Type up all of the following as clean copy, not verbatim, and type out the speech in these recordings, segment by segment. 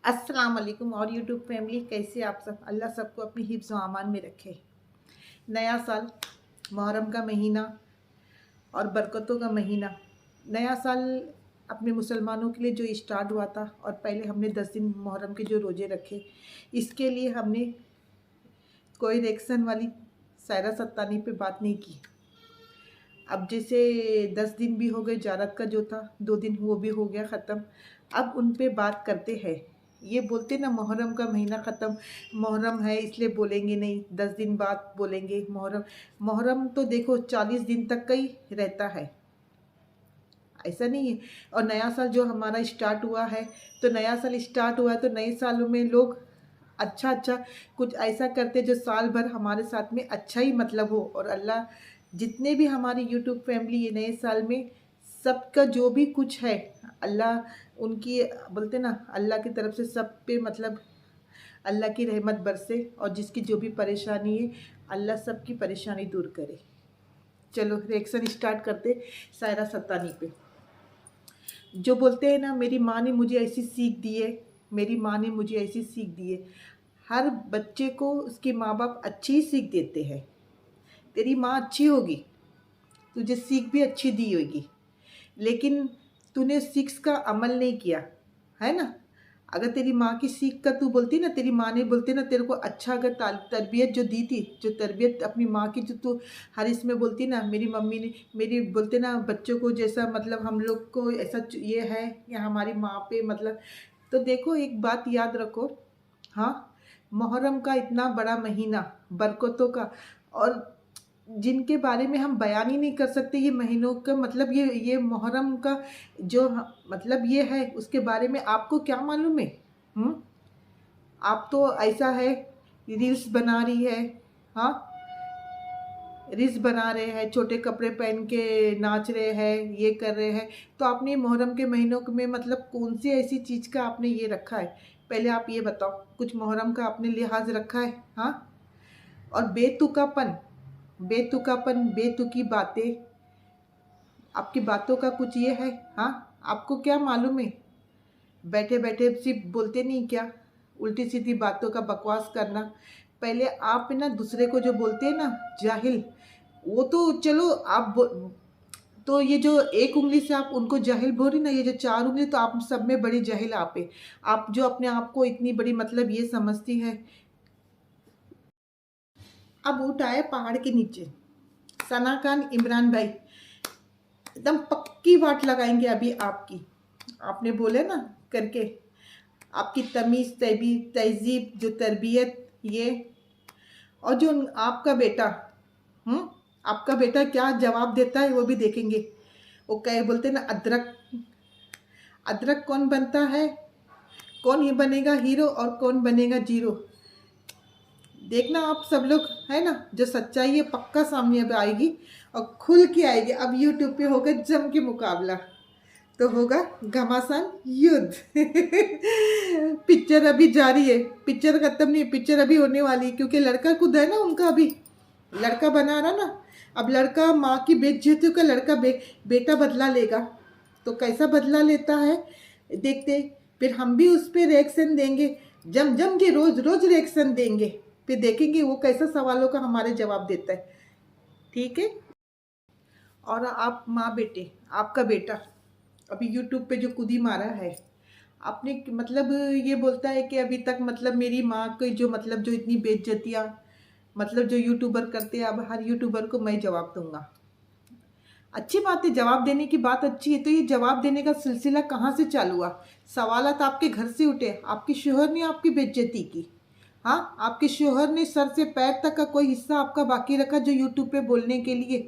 अस्सलाम वालेकुम और यूट्यूब फैमिली, कैसे आप सब। अल्लाह सबको अपनी हिफ्ज़ व अमान में रखे। नया साल, मुहर्रम का महीना और बरकतों का महीना। नया साल अपने मुसलमानों के लिए जो स्टार्ट हुआ था, और पहले हमने 10 दिन मुहर्रम के जो रोज़े रखे, इसके लिए हमने कोई रिएक्शन वाली सायरा सत्तानी पे बात नहीं की। अब जैसे 10 दिन भी हो गए, जारत का जो था 2 दिन वो भी हो गया ख़त्म। अब उन पे बात करते हैं। ये बोलते ना मुहर्रम का महीना ख़त्म, मुहर्रम है इसलिए बोलेंगे नहीं, 10 दिन बाद बोलेंगे मुहर्रम। मुहर्रम तो देखो 40 दिन तक का ही रहता है, ऐसा नहीं है। और नया साल जो हमारा स्टार्ट हुआ है, तो नया साल स्टार्ट हुआ है तो नए सालों में लोग अच्छा अच्छा कुछ ऐसा करते जो साल भर हमारे साथ में अच्छा ही मतलब हो। और अल्लाह जितने भी हमारी यूट्यूब फैमिली ये नए साल में सबका जो भी कुछ है, अल्लाह उनकी बोलते ना अल्लाह की तरफ से सब पे मतलब अल्लाह की रहमत बरसे, और जिसकी जो भी परेशानी है अल्लाह सबकी परेशानी दूर करे। चलो रिएक्शन स्टार्ट करते सायरा सत्तानी पे। जो बोलते हैं ना मेरी माँ ने मुझे ऐसी सीख दी है, मेरी माँ ने मुझे ऐसी सीख दी है। हर बच्चे को उसके माँ बाप अच्छी ही सीख देते हैं। तेरी माँ अच्छी होगी, तुझे सीख भी अच्छी दी होगी, लेकिन तूने सीख का अमल नहीं किया है ना। अगर तेरी माँ की सीख का तू बोलती ना, तेरी माँ ने बोलते ना तेरे को अच्छा अगर तरबियत जो दी थी, जो तरबियत अपनी माँ की जो तू हर इसमें बोलती ना, मेरी मम्मी ने मेरी बोलते ना बच्चों को जैसा मतलब हम लोग को ऐसा ये है या हमारी माँ पे मतलब। तो देखो एक बात याद रखो, हाँ, मुहर्रम का इतना बड़ा महीना बरकतों का, और जिनके बारे में हम बयान ही नहीं कर सकते ये महीनों का मतलब, ये मुहर्रम का जो मतलब ये है उसके बारे में आपको क्या मालूम है। हम्म, आप तो ऐसा है रील्स बना रही है, हाँ, रील्स बना रहे हैं, छोटे कपड़े पहन के नाच रहे हैं, ये कर रहे हैं। तो आपने मुहर्रम के महीनों में मतलब कौन सी ऐसी चीज़ का आपने ये रखा है, पहले आप ये बताओ। कुछ मुहर्रम का आपने लिहाज रखा है? हाँ। और बेतुकापन, बेतुकापन, बेतुकी बातें, आपकी बातों का कुछ ये है? हाँ, आपको क्या मालूम है? बैठे बैठे सिर्फ बोलते नहीं क्या, उल्टी सीधी बातों का बकवास करना। पहले आप ना दूसरे को जो बोलते हैं ना जाहिल, वो तो चलो तो ये जो एक उंगली से आप उनको जाहिल बोल रही ना, ये जो 4 उंगली, तो आप सब में बड़ी जाहिल आप है। आप जो अपने आप को इतनी बड़ी मतलब ये समझती है। अब उठाए पहाड़ के नीचे सना खान, इमरान भाई एकदम पक्की वाट लगाएंगे अभी आपकी। आपने बोले ना करके, आपकी तमीज़ तहजीब जो तरबियत ये, और जो आपका बेटा, आपका बेटा क्या जवाब देता है वो भी देखेंगे। वो कहे बोलते ना अदरक, अदरक कौन बनता है, कौन ये बनेगा हीरो और कौन बनेगा जीरो। देखना आप सब लोग, है ना, जो सच्चाई है पक्का सामने अब आएगी और खुल के आएगी। अब यूट्यूब पे होगा जम के मुकाबला, तो होगा घमासान युद्ध। पिक्चर अभी जारी है, पिक्चर खत्म नहीं, पिक्चर अभी होने वाली है, क्योंकि लड़का खुद है ना उनका, अभी लड़का बना रहा ना। अब लड़का माँ की बेइज्जती का लड़का बेटा बदला लेगा, तो कैसा बदला लेता है देखते। फिर हम भी उस पर रिएक्शन देंगे, जम जम के रोज रोज रिएक्शन देंगे, फिर देखेंगे वो कैसा सवालों का हमारे जवाब देता है। ठीक है। और आप माँ बेटे, आपका बेटा अभी यूट्यूब पे जो कूदी मारा है, आपने मतलब ये बोलता है कि अभी तक मतलब मेरी माँ की जो मतलब जो इतनी बेइज्जतियाँ मतलब जो यूट्यूबर करते हैं, अब हर यूट्यूबर को मैं जवाब दूंगा। अच्छी बात है, जवाब देने की बात अच्छी है, तो ये जवाब देने का सिलसिला कहाँ से चालू हुआ? सवालात आपके घर से उठे, आपके शोहर ने आपकी बेइज्जती की। हाँ, आपके शोहर ने सर से पैर तक का कोई हिस्सा आपका बाकी रखा जो यूट्यूब पे बोलने के लिए।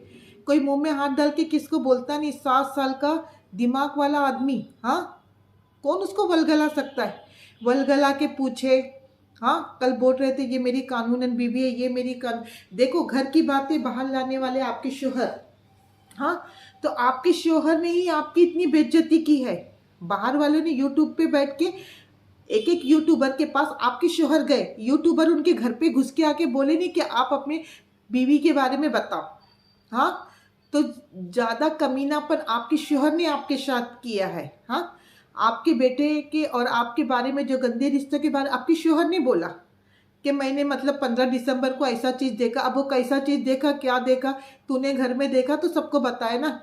कोई मुंह में हाथ डाल के किसको बोलता नहीं, 7 साल का दिमाग वाला आदमी, हाँ, कौन उसको वलगला सकता है? वलगला के पूछे, हाँ, कल बोल रहे थे ये मेरी कानूनन बीवी है, ये मेरी देखो घर की बातें बाहर लाने वाले आपके शोहर, हाँ। तो आपके शोहर ने ही आपकी इतनी बेइज्जती की है। बाहर वालों ने यूट्यूब पे बैठ के एक एक यूट्यूबर के पास आपके शोहर गए, यूट्यूबर उनके घर पे घुस के आके बोले नहीं कि आप अपने बीवी के बारे में बताओ, हाँ। तो ज़्यादा कमीनापन आपके शोहर ने आपके साथ किया है, हाँ। आपके बेटे के और आपके बारे में जो गंदे रिश्ते के बारे आपकी शोहर ने बोला कि मैंने मतलब 15 दिसंबर को ऐसा चीज़ देखा। अब वो कैसा चीज़ देखा, क्या देखा, तूने घर में देखा तो सबको बताया ना।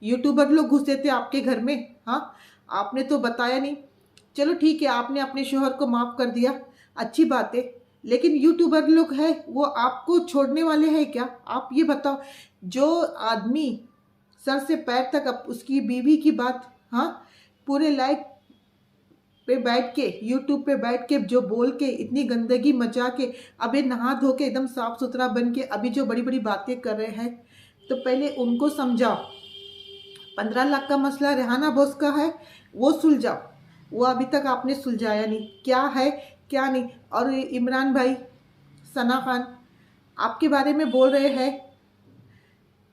यूट्यूबर लोग घुसे थे आपके घर में, हाँ, आपने तो बताया नहीं। चलो ठीक है, आपने अपने शोहर को माफ़ कर दिया, अच्छी बात है। लेकिन यूट्यूबर लोग हैं वो आपको छोड़ने वाले हैं क्या? आप ये बताओ। जो आदमी सर से पैर तक उसकी बीवी की बात, हाँ, पूरे लाइव पे बैठ के, यूट्यूब पे बैठ के जो बोल के इतनी गंदगी मचा के, अबे नहा धो के एकदम साफ सुथरा बन के अभी जो बड़ी बड़ी बातें कर रहे हैं, तो पहले उनको समझाओ। 15 लाख का मसला रेहाना बॉस का है, वो सुलझाओ। वो अभी तक आपने सुलझाया नहीं, क्या है क्या नहीं। और इमरान भाई, सना खान आपके बारे में बोल रहे हैं,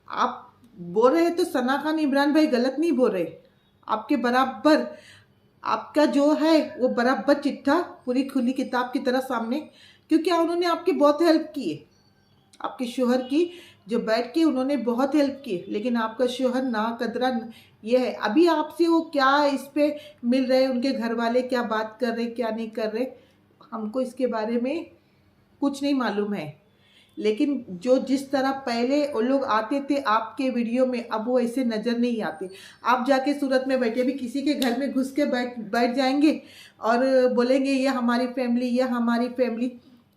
आप बोल रहे हैं तो सना खान इमरान भाई गलत नहीं बोल रहे। आपके बराबर आपका जो है वो बराबर चिट्ठा पूरी खुली किताब की तरह सामने, क्योंकि उन्होंने आपकी बहुत हेल्प की है। आपके शोहर की जो बैठ के उन्होंने बहुत हेल्प की, लेकिन आपका शोहर ना कदरा ये है। अभी आपसे वो क्या इस पे मिल रहे, उनके घर वाले क्या बात कर रहे क्या नहीं कर रहे, हमको इसके बारे में कुछ नहीं मालूम है। लेकिन जो जिस तरह पहले वो लोग आते थे आपके वीडियो में, अब वो ऐसे नज़र नहीं आते। आप जाके सूरत में बैठे, अभी किसी के घर में घुस के बैठ जाएंगे और बोलेंगे ये हमारी फैमिली, ये हमारी फैमिली।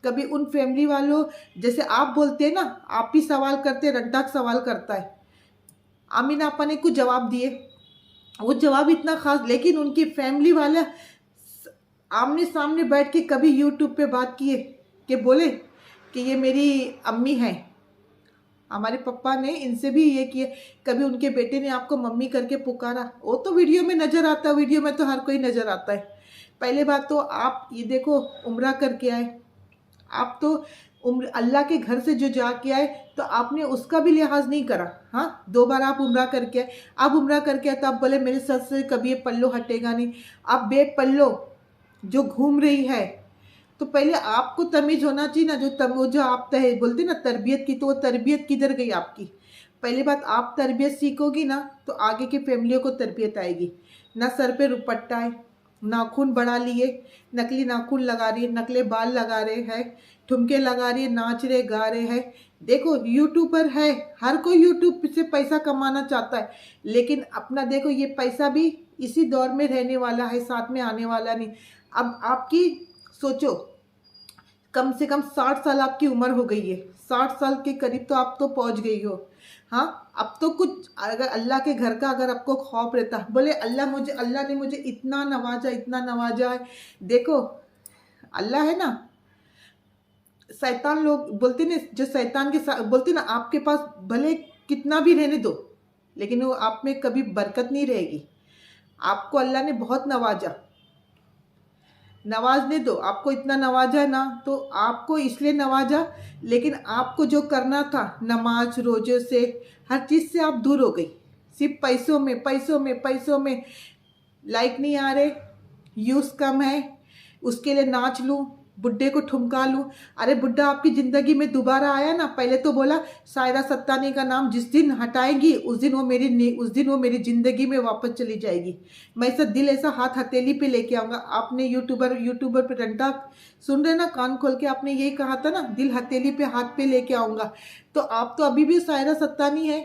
कभी उन फैमिली वालों, जैसे आप बोलते हैं ना, आप ही सवाल करते, रंटाक सवाल करता है। आमीना आपा ने कुछ जवाब दिए, वो जवाब इतना खास, लेकिन उनकी फैमिली वाला आमने सामने बैठ के कभी यूट्यूब पे बात किए कि बोले कि ये मेरी अम्मी हैं, हमारे पापा ने इनसे भी ये किए। कभी उनके बेटे ने आपको मम्मी करके पुकारा, वो तो वीडियो में नज़र आता है, वीडियो में तो हर कोई नज़र आता है। पहले बात तो आप ये देखो, उम्रा करके आए आप, तो उम्र अल्लाह के घर से जो जाके आए तो आपने उसका भी लिहाज नहीं करा। हाँ, 2 बार आप उम्रा करके आए, अब उम्रा करके आए तो आप बोले मेरे सर से कभी ये पल्लो हटेगा नहीं। आप बेपल्लो जो घूम रही है, तो पहले आपको तमीज़ होना चाहिए ना। जो आप बोलते ना तरबियत की, तो वो तरबियत किधर गई आपकी? पहली बात, आप तरबियत सीखोगी ना तो आगे की फैमिलियों को तरबियत आएगी। ना सर पे रुपट्टा है, नाखून बढ़ा लिए, नकली नाखून लगा रही है, नकले बाल लगा रहे हैं, ठुमके लगा रही है, नाच रहे गा रहे हैं। देखो यूट्यूबर है, हर कोई यूट्यूब से पैसा कमाना चाहता है, लेकिन अपना देखो ये पैसा भी इसी दौर में रहने वाला है, साथ में आने वाला नहीं। अब आपकी सोचो, कम से कम 60 साल आपकी उम्र हो गई है, 60 साल के करीब तो आप तो पहुंच गई हो। हाँ, अब तो कुछ अगर अल्लाह के घर का अगर आपको खौफ रहता, बोले अल्लाह ने मुझे इतना नवाजा, इतना नवाजा है। देखो अल्लाह है ना, शैतान लोग बोलते ना, जो शैतान के साथ बोलते ना, आपके पास भले कितना भी रहने दो, लेकिन वो आप में कभी बरकत नहीं रहेगी। आपको अल्लाह ने बहुत नवाजा, नवाजने दो। आपको इतना नवाजा ना, तो आपको इसलिए नवाजा, लेकिन आपको जो करना था नमाज रोजे से, हर चीज़ से आप दूर हो गई। सिर्फ पैसों में पैसों में पैसों में, लाइक नहीं आ रहे, व्यूज़ कम है, उसके लिए नाच लूँ, बुड्ढे को ठुमका लूँ। अरे बुड्ढा आपकी ज़िंदगी में दोबारा आया ना, पहले तो बोला सायरा सत्तानी का नाम जिस दिन हटाएंगी उस दिन वो मेरी ज़िंदगी में वापस चली जाएगी। मैं ऐसा दिल, ऐसा हाथ हथेली पे लेके आऊँगा। आपने यूट्यूबर पे डंडा सुन रहे ना, कान खोल के, आपने यही कहा था ना, दिल हथेली पे हाथ पे लेके आऊँगा। तो आप तो अभी भी सायरा सत्तानी है,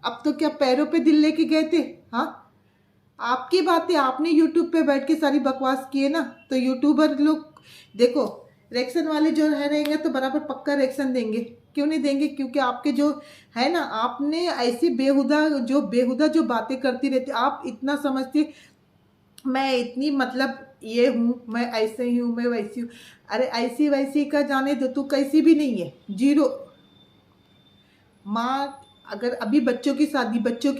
अब तो क्या पैरों पे दिल लेके गए थे? हाँ, आपकी बातें, आपने यूट्यूब पे बैठ के सारी बकवास किए ना, तो यूट्यूबर लोग देखो, रिएक्शन वाले जो रहेंगे तो बराबर पक्का रिएक्शन देंगे। क्यों नहीं देंगे? क्योंकि आपके जो है ना, आपने ऐसी बेहुदा जो बातें करती रहती, आप इतना समझती मैं इतनी मतलब ये हूँ, मैं ऐसे ही हूँ, मैं वैसी हूँ। अरे ऐसी वैसी का जाने दो, तू कैसी भी नहीं है, जीरो। माँ अगर अभी बच्चों की शादी, बच्चे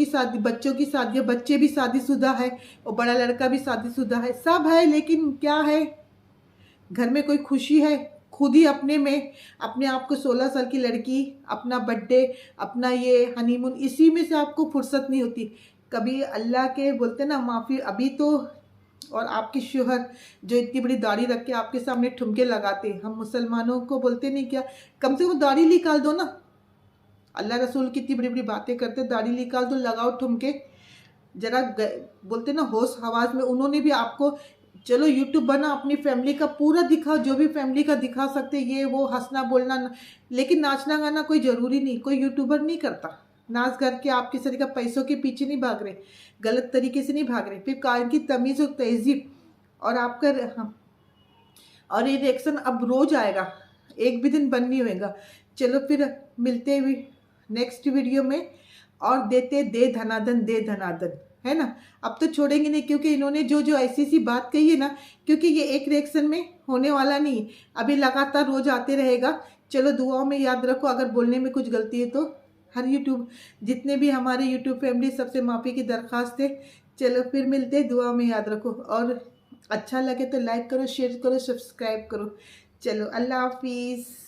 भी शादीशुदा है, और बड़ा लड़का भी शादीशुदा है, सब है, लेकिन क्या है, घर में कोई खुशी है? खुद ही अपने में, अपने आप को 16 साल की लड़की, अपना बर्थडे, अपना ये हनीमून, इसी में से आपको फुर्सत नहीं होती। कभी अल्लाह के बोलते ना माफ़ी। अभी तो, और आपके शोहर जो इतनी बड़ी दाढ़ी रख के आपके सामने ठुमके लगाते, हम मुसलमानों को बोलते नहीं क्या, कम से कम दाढ़ी निकाल दो ना। अल्लाह रसूल कितनी बड़ी बड़ी बातें करते, दाढ़ी निकाल दो, लगाओ ठुमके। जरा बोलते ना होश हवास में, उन्होंने भी आपको चलो यूट्यूब बना, अपनी फैमिली का पूरा दिखाओ, जो भी फैमिली का दिखा सकते, ये वो हंसना बोलना लेकिन नाचना गाना कोई ज़रूरी नहीं, कोई यूट्यूबर नहीं करता। नाच करके आप किसी तरीका पैसों के पीछे नहीं भाग रहे, गलत तरीके से नहीं भाग रहे। फिर कार की तमीज़ और तहजीब और आपका हाँ, और ये रिएक्शन अब रोज आएगा, एक भी दिन बंद नहीं होएगा। चलो फिर मिलते हुए नेक्स्ट वीडियो में, और देते दे धनादन दे धनादन, है ना। अब तो छोड़ेंगे नहीं, क्योंकि इन्होंने जो जो ऐसी सी बात कही है ना, क्योंकि ये एक रिएक्शन में होने वाला नहीं, अभी लगातार रोज आते रहेगा। चलो दुआओं में याद रखो, अगर बोलने में कुछ गलती है तो हर यूट्यूब जितने भी हमारे यूट्यूब फैमिली सबसे माफ़ी की दरख्वास्त है। चलो फिर मिलते हैं, दुआ में याद रखो, और अच्छा लगे तो लाइक करो, शेयर करो, सब्सक्राइब करो। चलो अल्लाह हाफिज़।